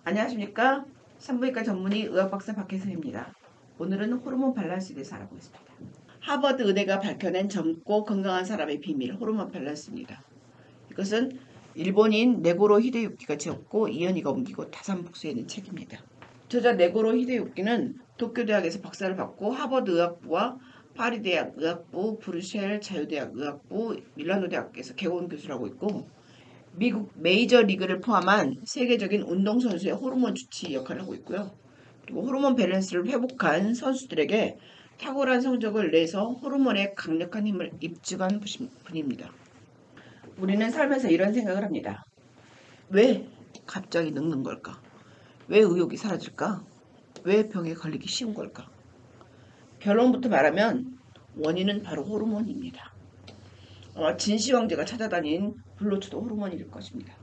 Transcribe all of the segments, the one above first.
안녕하십니까? 산부인과 전문의 의학박사 박혜선입니다. 오늘은 호르몬 밸런스에 대해서 알아보겠습니다. 하버드 의대가 밝혀낸 젊고 건강한 사람의 비밀, 호르몬 밸런스입니다. 이것은 일본인 네고로 히데유키가 지었고 이현희가 옮기고 다산복수해낸 책입니다. 저자 네고로 히데유키는 도쿄대학에서 박사를 받고 하버드 의학부와 파리대학 의학부, 브뤼셀 자유대학 의학부, 밀라노 대학에서 개원 교수를 하고 있고 미국 메이저리그를 포함한 세계적인 운동선수의 호르몬 주치 역할을 하고 있고요. 그리고 호르몬 밸런스를 회복한 선수들에게 탁월한 성적을 내서 호르몬의 강력한 힘을 입증한 분입니다. 우리는 살면서 이런 생각을 합니다. 왜 갑자기 늙는 걸까? 왜 의욕이 사라질까? 왜 병에 걸리기 쉬운 걸까? 결론부터 말하면 원인은 바로 호르몬입니다. 진시황제가 찾아다닌 블루투도 호르몬일 것입니다.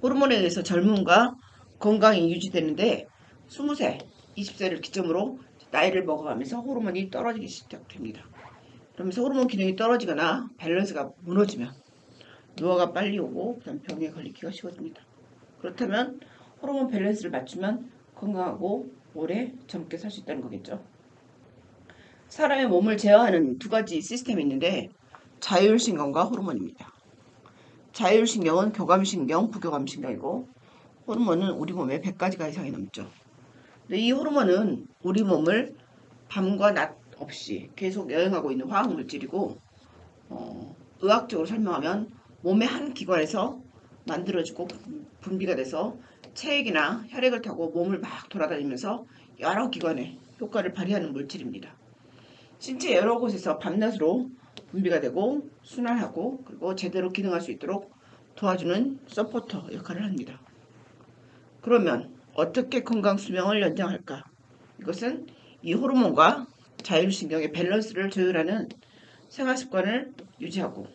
호르몬에 의해서 젊음과 건강이 유지되는데 20세, 20세를 기점으로 나이를 먹어가면서 호르몬이 떨어지기 시작됩니다. 그러면서 호르몬 기능이 떨어지거나 밸런스가 무너지면 노화가 빨리 오고 그다음 병에 걸리기가 쉬워집니다. 그렇다면 호르몬 밸런스를 맞추면 건강하고 오래 젊게 살 수 있다는 거겠죠. 사람의 몸을 제어하는 두 가지 시스템이 있는데 자율신경과 호르몬입니다. 자율신경은 교감신경, 부교감신경이고 호르몬은 우리 몸에 100가지가 이상이 넘죠. 근데 이 호르몬은 우리 몸을 밤과 낮 없이 계속 여행하고 있는 화학물질이고 의학적으로 설명하면 몸의 한 기관에서 만들어지고 분비가 돼서 체액이나 혈액을 타고 몸을 막 돌아다니면서 여러 기관에 효과를 발휘하는 물질입니다. 신체 여러 곳에서 밤낮으로 분비가 되고 순환하고 그리고 제대로 기능할 수 있도록 도와주는 서포터 역할을 합니다. 그러면 어떻게 건강 수명을 연장할까? 이것은 이 호르몬과 자율신경의 밸런스를 조율하는 생활습관을 유지하고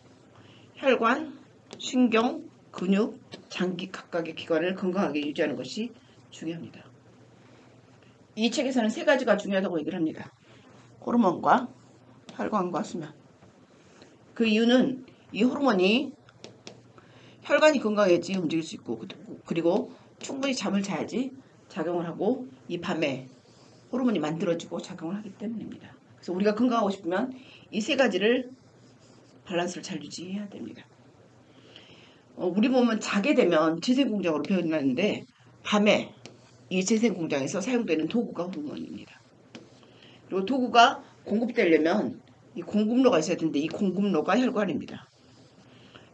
혈관, 신경, 근육, 장기 각각의 기관을 건강하게 유지하는 것이 중요합니다. 이 책에서는 세 가지가 중요하다고 얘기를 합니다. 호르몬과 혈관과 수면. 그 이유는 이 호르몬이 혈관이 건강해야지 움직일 수 있고 그리고 충분히 잠을 자야지 작용을 하고 이 밤에 호르몬이 만들어지고 작용을 하기 때문입니다. 그래서 우리가 건강하고 싶으면 이 세 가지를 밸런스를 잘 유지해야 됩니다. 우리 몸은 자게 되면 재생공장으로 변하는데 밤에 이 재생공장에서 사용되는 도구가 호르몬입니다. 그리고 도구가 공급되려면 이 공급로가 있어야 되는데 이 공급로가 혈관입니다.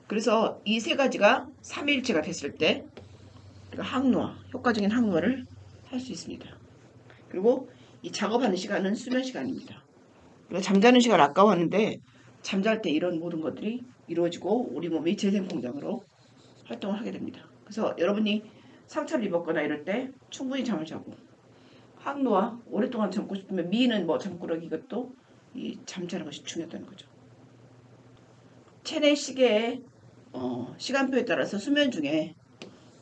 그래서 이 세 가지가 삼위일체가 됐을 때 항노화, 효과적인 항노화를 할 수 있습니다. 그리고 이 작업하는 시간은 수면 시간입니다. 우리가 잠자는 시간 아까웠는데 잠잘 때 이런 모든 것들이 이루어지고 우리 몸이 재생공장으로 활동을 하게 됩니다. 그래서 여러분이 상처를 입었거나 이럴 때 충분히 잠을 자고 항노화 오랫동안 잠고 싶으면 미는 잠꾸러기 이것도 이 잠자는 것이 중요하다는 거죠. 체내 시계의 시간표에 따라서 수면 중에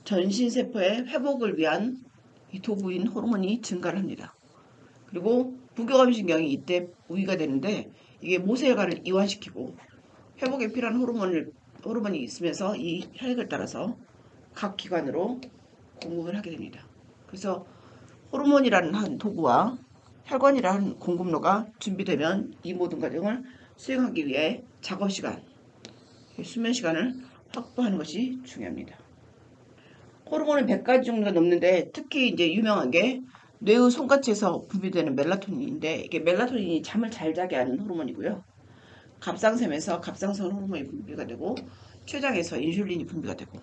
전신세포의 회복을 위한 이 도구인 호르몬이 증가를 합니다. 그리고 부교감신경이 이때 우위가 되는데 이게 모세혈관을 이완시키고 회복에 필요한 호르몬이 있으면서 이 혈액을 따라서 각 기관으로 공급을 하게 됩니다. 그래서 호르몬이라는 한 도구와 혈관이라는 공급로가 준비되면 이 모든 과정을 수행하기 위해 작업시간, 수면 시간을 확보하는 것이 중요합니다. 호르몬은 100가지 정도가 넘는데 특히 이제 유명한 게 뇌의 손가락에서 분비되는 멜라토닌인데 이게 멜라토닌이 잠을 잘 자게 하는 호르몬이고요. 갑상샘에서 갑상선 호르몬이 분비가 되고 췌장에서 인슐린이 분비가 되고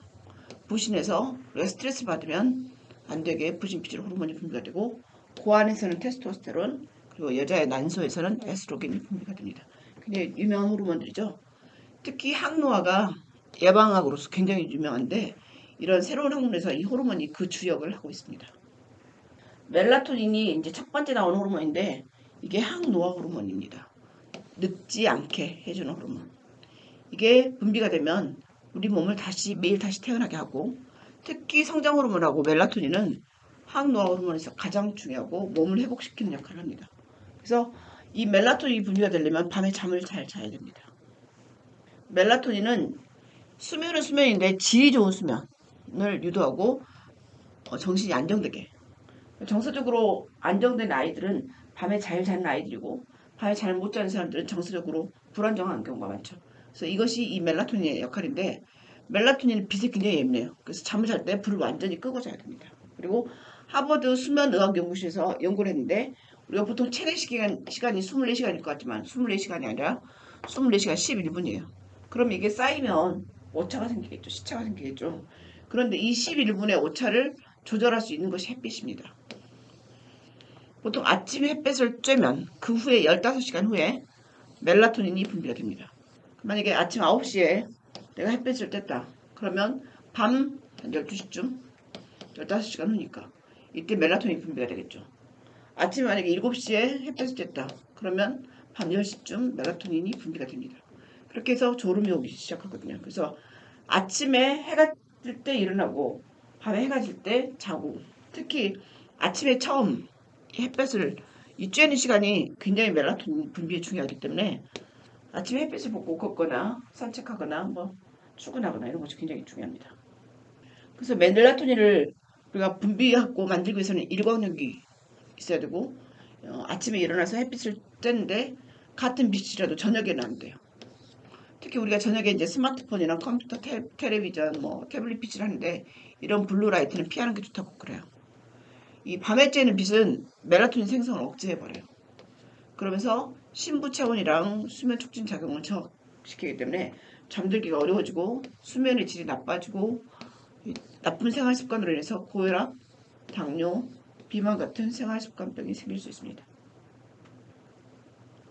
부신에서 우리가 스트레스 받으면 안 되게 부신피질 호르몬이 분비가 되고 고안에서는 테스토스테론 그리고 여자의 난소에서는 에스트로겐이 분비가 됩니다. 굉장히 유명한 호르몬들이죠. 특히 항노화가 예방학으로서 굉장히 유명한데 이런 새로운 학문에서 이 호르몬이 그 주역을 하고 있습니다. 멜라토닌이 이제 첫 번째 나온 호르몬인데 이게 항노화 호르몬입니다. 늙지 않게 해주는 호르몬. 이게 분비가 되면 우리 몸을 매일 다시 태어나게 하고 특히 성장 호르몬하고 멜라토닌은 항노화 호르몬에서 가장 중요하고 몸을 회복시키는 역할을 합니다. 그래서 이 멜라토닌이 분비가 되려면 밤에 잠을 잘 자야 됩니다. 멜라토닌은 수면은 수면인데 질이 좋은 수면을 유도하고 정신이 안정되게. 정서적으로 안정된 아이들은 밤에 잘 자는 아이들이고 밤에 잘 못 자는 사람들은 정서적으로 불안정한 경우가 많죠. 그래서 이것이 이 멜라토닌의 역할인데 멜라토닌은 빛에 굉장히 예민해요. 그래서 잠을 잘 때 불을 완전히 끄고 자야 됩니다. 그리고 하버드 수면의학연구실에서 연구를 했는데 우리가 보통 체내 시간이 24시간일 것 같지만 24시간이 아니라 24시간 11분이에요. 그럼 이게 쌓이면 오차가 생기겠죠. 시차가 생기겠죠. 그런데 이 11분의 오차를 조절할 수 있는 것이 햇빛입니다. 보통 아침 햇빛을 쬐면 그 후에 15시간 후에 멜라토닌이 분비가 됩니다. 만약에 아침 9시에 내가 햇빛을 쬐다. 그러면 밤 12시쯤 15시간 후니까 이때 멜라토닌이 분비가 되겠죠. 아침에 만약에 7시에 햇빛을 쬐다. 그러면 밤 10시쯤 멜라토닌이 분비가 됩니다. 그렇게 해서 졸음이 오기 시작하거든요. 그래서 아침에 해가 뜰 때 일어나고 밤에 해가 질 때 자고 특히 아침에 처음 햇빛을 이 쬐는 시간이 굉장히 멜라토닌 분비에 중요하기 때문에 아침에 햇빛을 보고 걷거나 산책하거나 뭐 출근하거나 이런 것이 굉장히 중요합니다. 그래서 멜라토닌을 우리가 분비하고 만들기 위해서는 일광욕이 있어야 되고 아침에 일어나서 햇빛을 쬐는데 같은 빛이라도 저녁에는 안 돼요. 특히 우리가 저녁에 이제 스마트폰이나 컴퓨터, 텔레비전, 뭐 태블릿 빛을 하는데 이런 블루라이트는 피하는 게 좋다고 그래요. 이 밤에 쬐는 빛은 멜라토닌 생성을 억제해버려요. 그러면서 신부 체온이랑 수면 촉진 작용을 저시키기 때문에 잠들기가 어려워지고 수면의 질이 나빠지고 나쁜 생활 습관으로 인해서 고혈압, 당뇨, 비만 같은 생활 습관병이 생길 수 있습니다.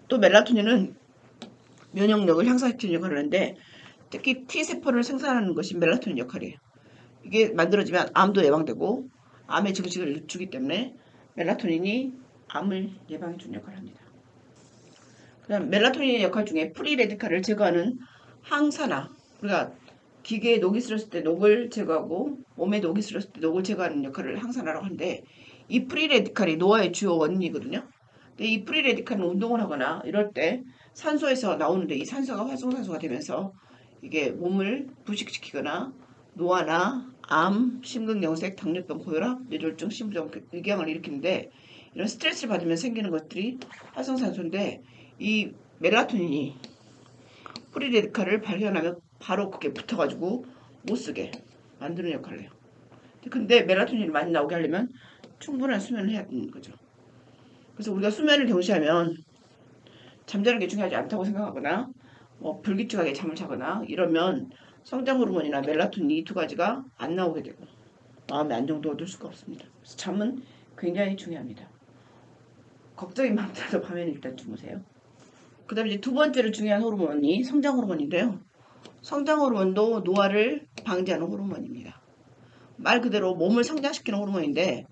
또 멜라토닌은 면역력을 향상시키는 역할을 하는데 특히 T세포를 생산하는 것이 멜라토닌 역할이에요. 이게 만들어지면 암도 예방되고 암의 증식을 늦추기 때문에 멜라토닌이 암을 예방해 주는 역할을 합니다. 그다음 멜라토닌의 역할 중에 프리 레디칼을 제거하는 항산화, 우리가 기계에 녹이 슬었을 때 녹을 제거하고 몸에 녹이 슬었을 때 녹을 제거하는 역할을 항산화라고 하는데 이 프리 레디칼이 노화의 주요 원인이거든요. 근데 이 프리 레디칼은 운동을 하거나 이럴 때 산소에서 나오는데 이 산소가 활성산소가 되면서 이게 몸을 부식시키거나 노화나 암, 심근경색, 당뇨병, 고혈압, 뇌졸중, 심부정경을 일으키는데 이런 스트레스를 받으면 생기는 것들이 활성산소인데 이 멜라토닌이 프리레디칼을 발견하면 바로 그게 붙어가지고 못쓰게 만드는 역할을 해요. 근데 멜라토닌이 많이 나오게 하려면 충분한 수면을 해야 되는 거죠. 그래서 우리가 수면을 경시하면 잠자는 게 중요하지 않다고 생각하거나 뭐 불규칙하게 잠을 자거나 이러면 성장 호르몬이나 멜라토닌 이 두 가지가 안 나오게 되고 마음의 안정도 얻을 수가 없습니다. 그래서 잠은 굉장히 중요합니다. 걱정이 많더라도 밤에는 일단 주무세요. 그 다음에 이제 두 번째로 중요한 호르몬이 성장 호르몬인데요. 성장 호르몬도 노화를 방지하는 호르몬입니다. 말 그대로 몸을 성장시키는 호르몬인데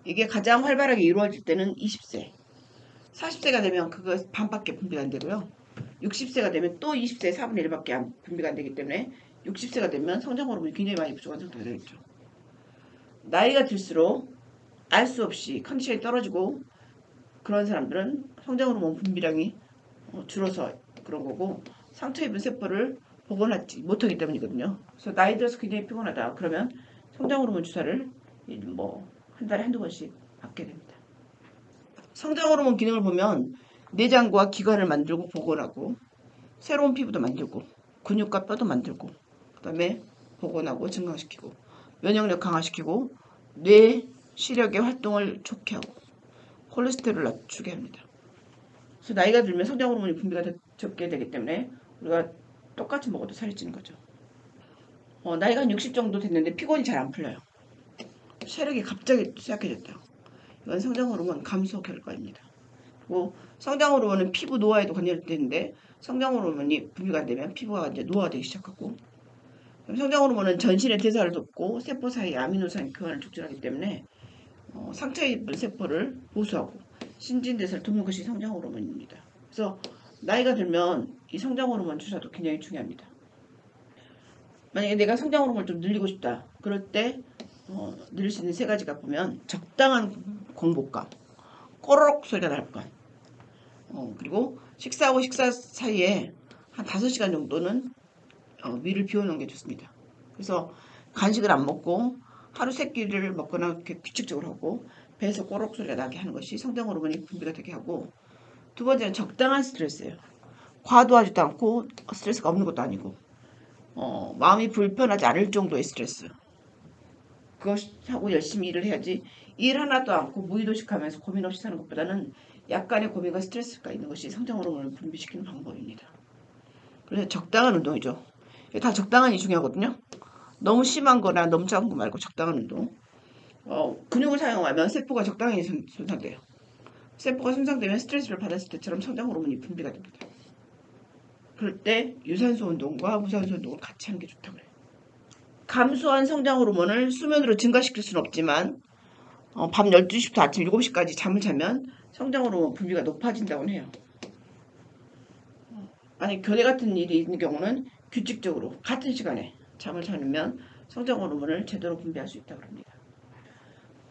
이게 가장 활발하게 이루어질 때는 20세. 40세가 되면 그거 반밖에 분비가 안 되고요. 60세가 되면 또 20세의 4분의 1밖에 분비가 안 되기 때문에 60세가 되면 성장 호르몬이 굉장히 많이 부족한 상태가 되겠죠. 나이가 들수록 알 수 없이 컨디션이 떨어지고 그런 사람들은 성장 호르몬 분비량이 줄어서 그런 거고 상처 입은 세포를 복원하지 못하기 때문이거든요. 그래서 나이 들어서 굉장히 피곤하다. 그러면 성장 호르몬 주사를 뭐 한 달에 한두 번씩 맞게 됩니다. 성장 호르몬 기능을 보면 내장과 기관을 만들고 복원하고 새로운 피부도 만들고 근육과 뼈도 만들고 그다음에 복원하고 증강시키고 면역력 강화시키고 뇌 시력의 활동을 좋게 하고 콜레스테롤을 낮추게 합니다. 그래서 나이가 들면 성장 호르몬이 분비가 적게 되기 때문에 우리가 똑같이 먹어도 살이 찌는 거죠. 나이가 한 60 정도 됐는데 피곤이 잘 안 풀려요. 체력이 갑자기 시작해졌다. 이건 성장 호르몬 감소 결과입니다. 그리고 성장 호르몬은 피부 노화에도 관여되는데 성장 호르몬이 분비가 안 되면 피부가 이제 노화되기 시작하고 성장 호르몬은 전신의 대사를 돕고 세포 사이 아미노산 교환을 촉진하기 때문에 상처 입은 세포를 보수하고 신진대사를 돕는 것이 성장 호르몬입니다. 그래서 나이가 들면 이 성장 호르몬 주사도 굉장히 중요합니다. 만약에 내가 성장 호르몬을 좀 늘리고 싶다. 그럴 때 늘릴 수 있는 세 가지가 보면 적당한 공복감, 꼬르륵 소리가 날 것. 그리고 식사하고 식사 사이에 한 5시간 정도는 위를 비워놓은 게 좋습니다. 그래서 간식을 안 먹고 하루 3끼를 먹거나 이렇게 규칙적으로 하고 배에서 꼬록 소리가 나게 하는 것이 성장 호르몬이 분비가 되게 하고, 두 번째는 적당한 스트레스예요. 과도하지도 않고 스트레스가 없는 것도 아니고 마음이 불편하지 않을 정도의 스트레스. 그것하고 열심히 일을 해야지, 일 하나도 않고 무의도식하면서 고민 없이 사는 것보다는 약간의 고민과 스트레스가 있는 것이 성장 호르몬을 분비시키는 방법입니다. 그래서 적당한 운동이죠. 다 적당한이 중요하거든요. 너무 심한 거나 너무 작은 거 말고 적당한 운동. 근육을 사용하면 세포가 적당히 손상돼요. 세포가 손상되면 스트레스를 받았을 때처럼 성장 호르몬이 분비가 됩니다. 그럴 때 유산소 운동과 무산소 운동을 같이 하는 게 좋다고 그래요. 감소한 성장 호르몬을 수면으로 증가시킬 수는 없지만 밤 12시부터 아침 7시까지 잠을 자면 성장 호르몬 분비가 높아진다고 해요. 만약 교대 같은 일이 있는 경우는 규칙적으로 같은 시간에 잠을 자면 성장 호르몬을 제대로 분비할 수 있다고 합니다.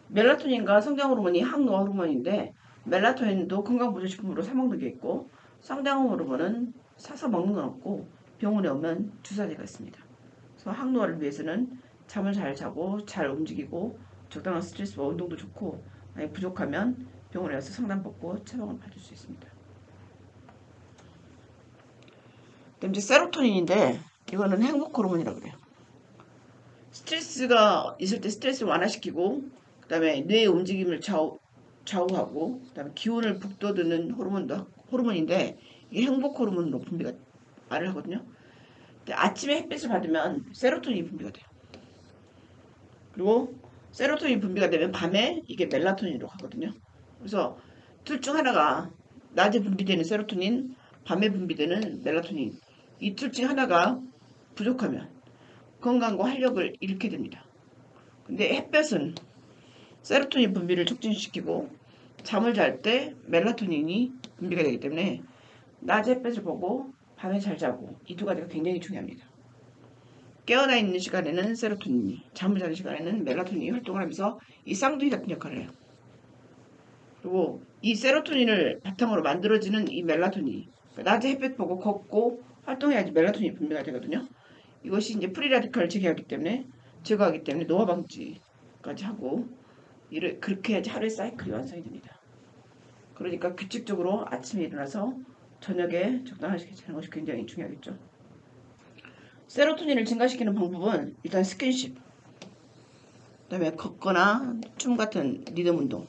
멜라토닌과 성장 호르몬이 항노화 호르몬인데, 멜라토닌도 건강보조식품으로 사 먹는 게 있고, 성장 호르몬은 사서 먹는 건 없고 병원에 오면 주사제가 있습니다. 그래서 항노화를 위해서는 잠을 잘 자고 잘 움직이고 적당한 스트레스와 운동도 좋고, 만약 부족하면 병원에 가서 상담받고 처방을 받을 수 있습니다. 그다음 이제 세로토닌인데, 이거는 행복 호르몬이라고 그래요. 스트레스가 있을 때 스트레스를 완화시키고, 그 다음에 뇌의 움직임을 좌우하고, 그 다음에 기운을 북돋우는 호르몬인데, 이 행복 호르몬으로 분비가 말을 하거든요. 근데 아침에 햇빛을 받으면 세로토닌이 분비가 돼요. 그리고 세로토닌이 분비가 되면 밤에 이게 멜라토닌으로 가거든요. 그래서 둘 중 하나가, 낮에 분비되는 세로토닌, 밤에 분비되는 멜라토닌, 이 둘 중 하나가 부족하면 건강과 활력을 잃게 됩니다. 근데 햇볕은 세로토닌 분비를 촉진시키고 잠을 잘 때 멜라토닌이 분비가 되기 때문에 낮에 햇볕을 보고 밤에 잘 자고, 이 두 가지가 굉장히 중요합니다. 깨어나 있는 시간에는 세로토닌이, 잠을 자는 시간에는 멜라토닌이 활동을 하면서 이 쌍둥이 같은 역할을 해요. 그리고 이 세로토닌을 바탕으로 만들어지는 이 멜라토닌이, 낮에 햇볕 보고 걷고 활동해야지 멜라토닌이 분비가 되거든요. 이것이 이제 프리라디칼을 제거하기 때문에 노화 방지까지 하고, 그렇게 해야지 하루의 사이클이 완성이 됩니다. 그러니까 규칙적으로 아침에 일어나서 저녁에 적당한 시간에 자는 것이 굉장히 중요하겠죠. 세로토닌을 증가시키는 방법은 일단 스킨십, 그 다음에 걷거나 춤 같은 리듬 운동,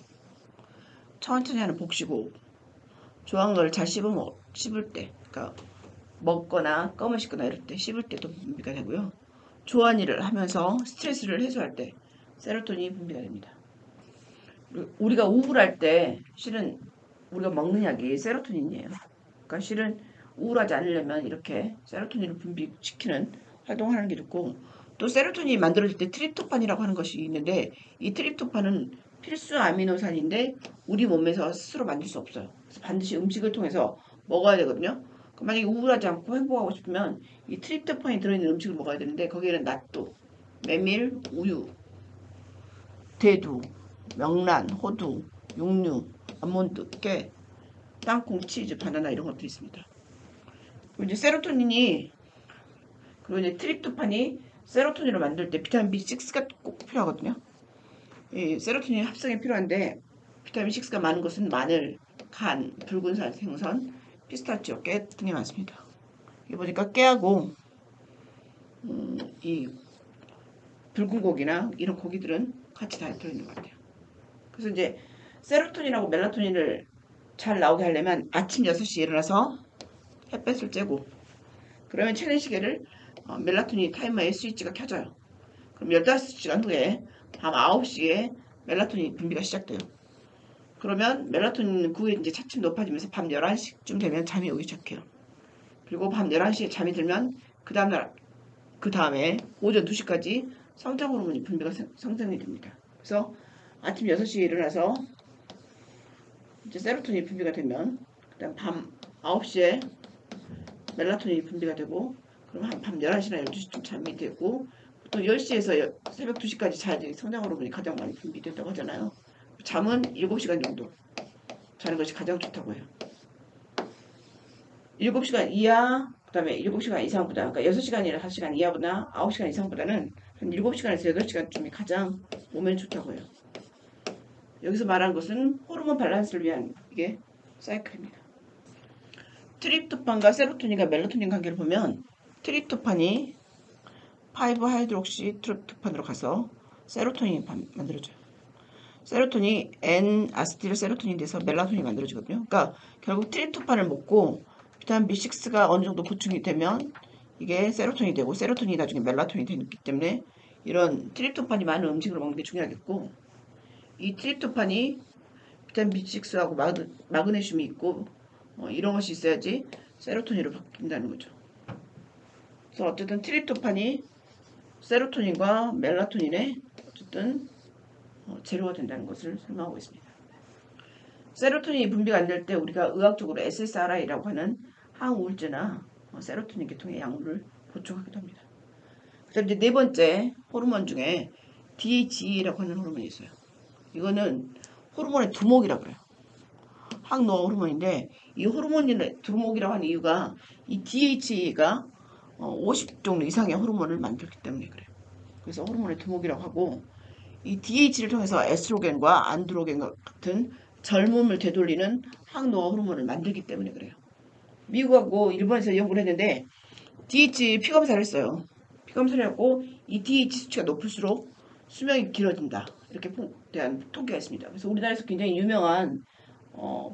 천천히 하는 복식호흡, 좋아하는 걸 잘 씹을 때, 그러니까 먹거나 껌을 씹거나 이럴 때 씹을 때도 분비가 되고요. 좋아하는 일을 하면서 스트레스를 해소할 때 세로토닌이 분비가 됩니다. 우리가 우울할 때 실은 우리가 먹는 약이 세로토닌이에요. 그러니까 실은 우울하지 않으려면 이렇게 세로토닌을 분비시키는 활동을 하는 게 좋고, 또 세로토닌이 만들어질 때 트립토판이라고 하는 것이 있는데, 이 트립토판은 필수 아미노산인데 우리 몸에서 스스로 만들 수 없어요. 그래서 반드시 음식을 통해서 먹어야 되거든요. 만약에 우울하지 않고 행복하고 싶으면 이 트립토판이 들어있는 음식을 먹어야 되는데, 거기에는 낫또, 메밀, 우유, 대두, 명란, 호두, 육류, 아몬드, 깨, 땅콩, 치즈, 바나나 이런 것도 있습니다. 그리고 이제 세로토닌이, 그리고 이제 트립토판이 세로토닌을 만들 때 비타민 B6가 꼭 필요하거든요. 이 세로토닌 합성이 필요한데, 비타민 6가 많은 것은 마늘, 간, 붉은살 생선, 피스타치오, 깨 등이 많습니다. 여기 보니까 깨하고 이 붉은 고기나 이런 고기들은 같이 다 들어있는 것 같아요. 그래서 이제 세로토닌하고 멜라토닌을 잘 나오게 하려면 아침 6시에 일어나서 햇볕을 쬐고, 그러면 체내시계를 멜라토닌 타이머의 스위치가 켜져요. 그럼 15시간 후에 밤 9시에 멜라토닌 분비가 시작돼요. 그러면 멜라토닌 그 후에 이제 차츰 높아지면서 밤 11시쯤 되면 잠이 오기 시작해요. 그리고 밤 11시에 잠이 들면 그 다음에 오전 2시까지 성장 호르몬이 분비가 성장이 됩니다. 그래서 아침 6시에 일어나서 이제 세로토닌이 분비가 되면, 그다음 밤 9시에 멜라토닌이 분비가 되고, 그럼 밤 11시나 12시쯤 잠이 되고, 또 10시에서 새벽 2시까지 자야지 성장 호르몬이 가장 많이 분비된다고 하잖아요. 잠은 7시간 정도 자는 것이 가장 좋다고 해요. 7시간 이하, 그 다음에 7시간 이상보다, 그러니까 6시간이나 5시간 이하보다 9시간 이상보다는 한 7시간에서 8시간쯤이 가장 몸에 좋다고 해요. 여기서 말하는 것은 호르몬 밸런스를 위한 이게 사이클입니다. 트립토판과 세로토닌과 멜라토닌 관계를 보면 트립토판이 5하이드록시 트립토판으로 가서 세로토닌이 만들어져요. 세로토닌이 N-아세틸 세로토닌이 돼서 멜라토닌이 만들어지거든요. 그러니까 결국 트립토판을 먹고 비타민 B6가 어느 정도 보충이 되면 이게 세로토닌이 되고 세로토닌이 나중에 멜라토닌이 되기 때문에 이런 트립토판이 많은 음식을 먹는 게 중요하겠고, 이 트립토판이 비타민 B6하고 마그네슘이 있고 이런 것이 있어야지 세로토닌으로 바뀐다는 거죠. 그래서 어쨌든 트립토판이 세로토닌과 멜라토닌의 어쨌든 재료가 된다는 것을 설명하고 있습니다. 세로토닌이 분비가 안 될 때 우리가 의학적으로 SSRI라고 하는 항우울제나 세로토닌 계통의 약물을 보충하기도 합니다. 그다음 이제 네 번째 호르몬 중에 DHE라고 하는 호르몬이 있어요. 이거는 호르몬의 두목이라고 그래요. 항노화 호르몬인데 이 호르몬의 두목이라고 하는 이유가 이 DHE가 50종류 이상의 호르몬을 만들기 때문에 그래요. 그래서 호르몬의 두목이라고 하고, 이 DH를 통해서 에스트로겐과 안드로겐 같은 젊음을 되돌리는 항노화 호르몬을 만들기 때문에 그래요. 미국하고 일본에서 연구를 했는데 DH 피검사를 했어요. 피검사를 하고 이 DH 수치가 높을수록 수명이 길어진다. 이렇게 대한 통계가 있습니다. 그래서 우리나라에서 굉장히 유명한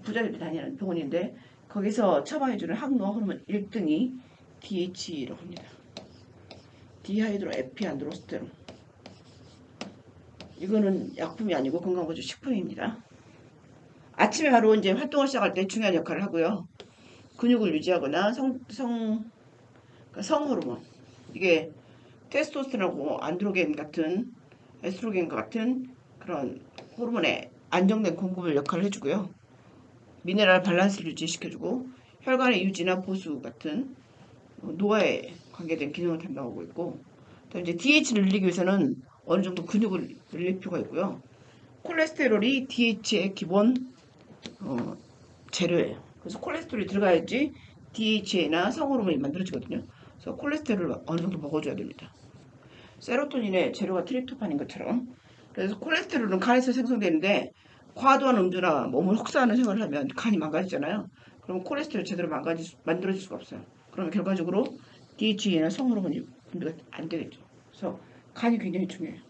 부자들이 다니는 병원인데 거기서 처방해주는 항노화 호르몬 1등이 DH라고 합니다. 디하이드로 에피안드로스테론. 이거는 약품이 아니고 건강보조 식품입니다. 아침에 바로 이제 활동을 시작할 때 중요한 역할을 하고요. 근육을 유지하거나 성호르몬, 이게 테스토스테론하고 안드로겐 같은 에스트로겐과 같은 그런 호르몬의 안정된 공급을 역할을 해주고요. 미네랄 밸런스를 유지시켜주고 혈관의 유지나 보수 같은 노화에 관계된 기능을 담당하고 있고, 또 이제 DH를 늘리기 위해서는 어느 정도 근육을 늘릴 필요가 있고요. 콜레스테롤이 DH의 기본 재료예요. 그래서 콜레스테롤이 들어가야지 DHA나 성호르몬이 만들어지거든요. 그래서 콜레스테롤을 어느 정도 먹어줘야 됩니다. 세로토닌의 재료가 트립토판인 것처럼. 그래서 콜레스테롤은 간에서 생성되는데 과도한 음주나 몸을 혹사하는 생활을 하면 간이 망가지잖아요. 그러면 콜레스테롤 제대로 만들어질 수가 없어요. 그러면 결과적으로 DHA나 성호르몬이 분비가 안 되겠죠. 그래서 간이 굉장히 중요해요.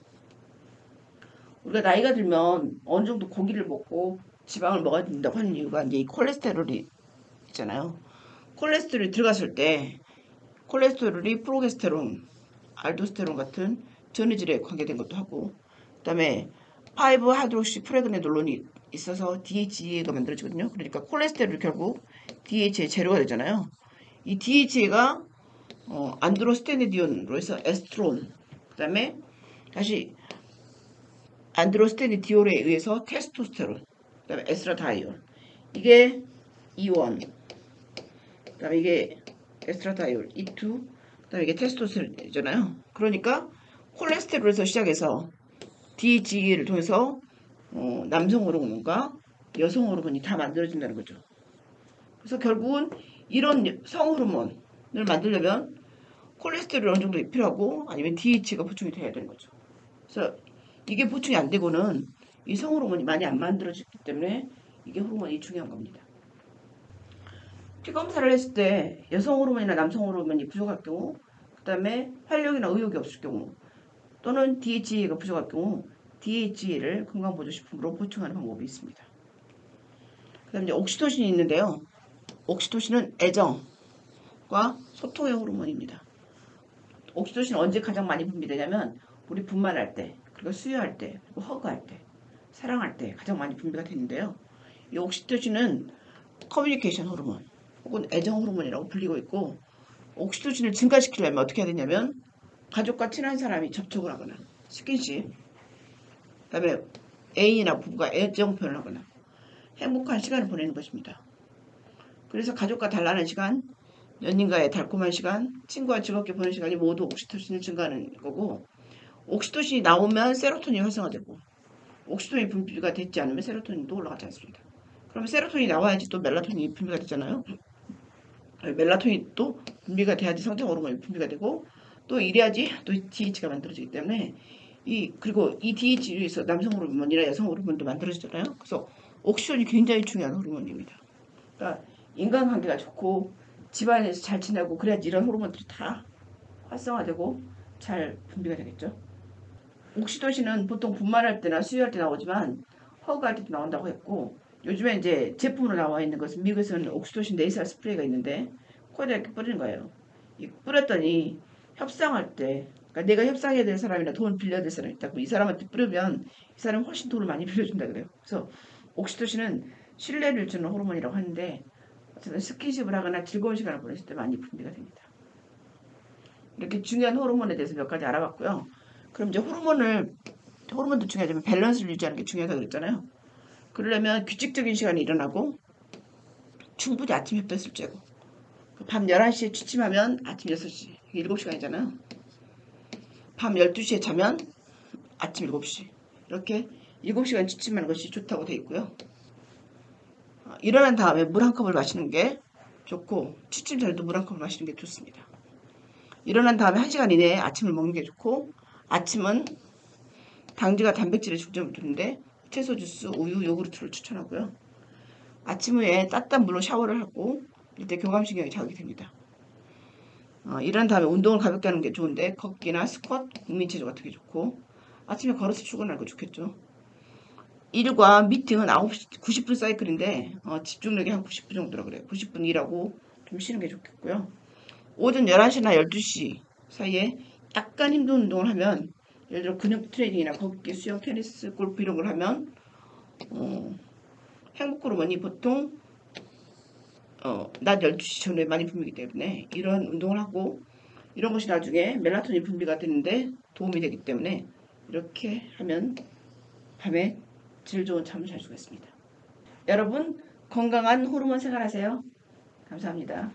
우리가 나이가 들면 어느 정도 고기를 먹고 지방을 먹어야 된다고 하는 이유가 이제 이 콜레스테롤이 있잖아요. 콜레스테롤이 들어갔을 때 콜레스테롤이 프로게스테론, 알도스테론 같은 전해질에 관계된 것도 하고, 그다음에 5하이드록시 프레그네놀론이 있어서 DHA가 만들어지거든요. 그러니까 콜레스테롤이 결국 DHA 재료가 되잖아요. 이 DHA가 안드로스테니디온으로 해서 에스트론, 그다음에 다시 안드로스테니디올에 의해서 테스토스테론, 그다음에 에스트라다이올, 이게 E1, 그다음에 이게 에스트라다이올 E2, 그다음에 이게 테스토스테론이잖아요. 그러니까 콜레스테롤에서 시작해서 DHE를 통해서 남성 호르몬과 여성 호르몬이 다 만들어진다는 거죠. 그래서 결국은 이런 성호르몬을 만들려면 콜레스테롤이 어느 정도 필요하고 아니면 DH가 보충이 돼야 되는 거죠. 그래서 이게 보충이 안 되고는 이 성호르몬이 많이 안 만들어지기 때문에 이게 호르몬이 중요한 겁니다. 피검사를 했을 때 여성 호르몬이나 남성 호르몬이 부족할 경우, 그 다음에 활력이나 의욕이 없을 경우, 또는 DHA가 부족할 경우 DHA를 건강보조식품으로 보충하는 방법이 있습니다. 그 다음에 이제 옥시토신이 있는데요. 옥시토신은 애정과 소통의 호르몬입니다. 옥시토신은 언제 가장 많이 분비되냐면 우리 분만할 때, 그리고 수유할 때, 그리고 허그할 때, 사랑할 때 가장 많이 분비가 되는데요. 이 옥시토신은 커뮤니케이션 호르몬 혹은 애정 호르몬이라고 불리고 있고, 옥시토신을 증가시키려면 어떻게 해야 되냐면 가족과 친한 사람이 접촉을 하거나 스킨십, 그 다음에 애인이나 부부가 애정 표현을 하거나 행복한 시간을 보내는 것입니다. 그래서 가족과 단란한 시간, 연인과의 달콤한 시간, 친구와 즐겁게 보내는 시간이 모두 옥시토신을 증가하는 거고, 옥시토신이 나오면 세로토닌이 활성화되고, 옥시토닌이 분비가 되지 않으면 세로토닌도 올라가지 않습니다. 그러면 세로토닌이 나와야지 또 멜라토닌이 분비가 되잖아요. 멜라토닌이 또 분비가 돼야지 성장 호르몬이 분비가 되고, 또 이래야지 또 DH가 만들어지기 때문에 그리고 이 DH에서 남성 호르몬이나 여성 호르몬도 만들어지잖아요. 그래서 옥시존이 굉장히 중요한 호르몬입니다. 그러니까 인간관계가 좋고 집안에서 잘 지내고 그래야지 이런 호르몬들이 다 활성화되고 잘 분비가 되겠죠. 옥시도신은 보통 분말할 때나 수유할 때 나오지만 허그할 때도 나온다고 했고 요즘에 이제 제품으로 나와 있는 것은 미국에서는 옥시도신 네이살 스프레이가 있는데 코에다 이렇게 뿌리는 거예요. 뿌렸더니 협상할 때 그러니까 내가 협상해야 될 사람이나 돈을 빌려야 될 사람이 있다. 이 사람한테 뿌리면 이 사람이 훨씬 돈을 많이 빌려준다 그래요. 그래서 옥시도신은 신뢰를 주는 호르몬이라고 하는데 어쨌든 스킨십을 하거나 즐거운 시간을 보냈을 때 많이 분비가 됩니다. 이렇게 중요한 호르몬에 대해서 몇 가지 알아봤고요. 그럼 이제 호르몬도 중요하지만 밸런스를 유지하는 게 중요하다고 그랬잖아요. 그러려면 규칙적인 시간에 일어나고 충분히 아침 햇볕을 쬐고 밤 11시에 취침하면 아침 6시 7시간이잖아요. 밤 12시에 자면 아침 7시 이렇게 7시간 취침하는 것이 좋다고 되어 있고요. 일어난 다음에 물 한 컵을 마시는 게 좋고 취침 전에도 물 한 컵을 마시는 게 좋습니다. 일어난 다음에 1시간 이내에 아침을 먹는 게 좋고 아침은 당지가 단백질에 중점을 두는데 채소 주스, 우유, 요구르트를 추천하고요. 아침 후에 따뜻한 물로 샤워를 하고 이때 교감신경이 자극이 됩니다. 일어난 다음에 운동을 가볍게 하는 게 좋은데 걷기나 스쿼트, 국민체조 같은 게 좋고 아침에 걸어서 출근하는 거 좋겠죠. 일과 미팅은 9시, 90분 사이클인데 집중력이 한 90분 정도라 그래요. 90분 일하고 좀 쉬는 게 좋겠고요. 오전 11시나 12시 사이에 약간 힘든 운동을 하면 예를 들어 근육 트레이닝이나 걷기, 수영, 테니스, 골프 이런 걸 하면 행복 호르몬이 보통 낮 12시 전에 많이 분비기 때문에 이런 운동을 하고 이런 것이 나중에 멜라토닌 분비가 되는데 도움이 되기 때문에 이렇게 하면 밤에 질 좋은 잠을 잘 수가 있습니다. 여러분 건강한 호르몬 생활하세요. 감사합니다.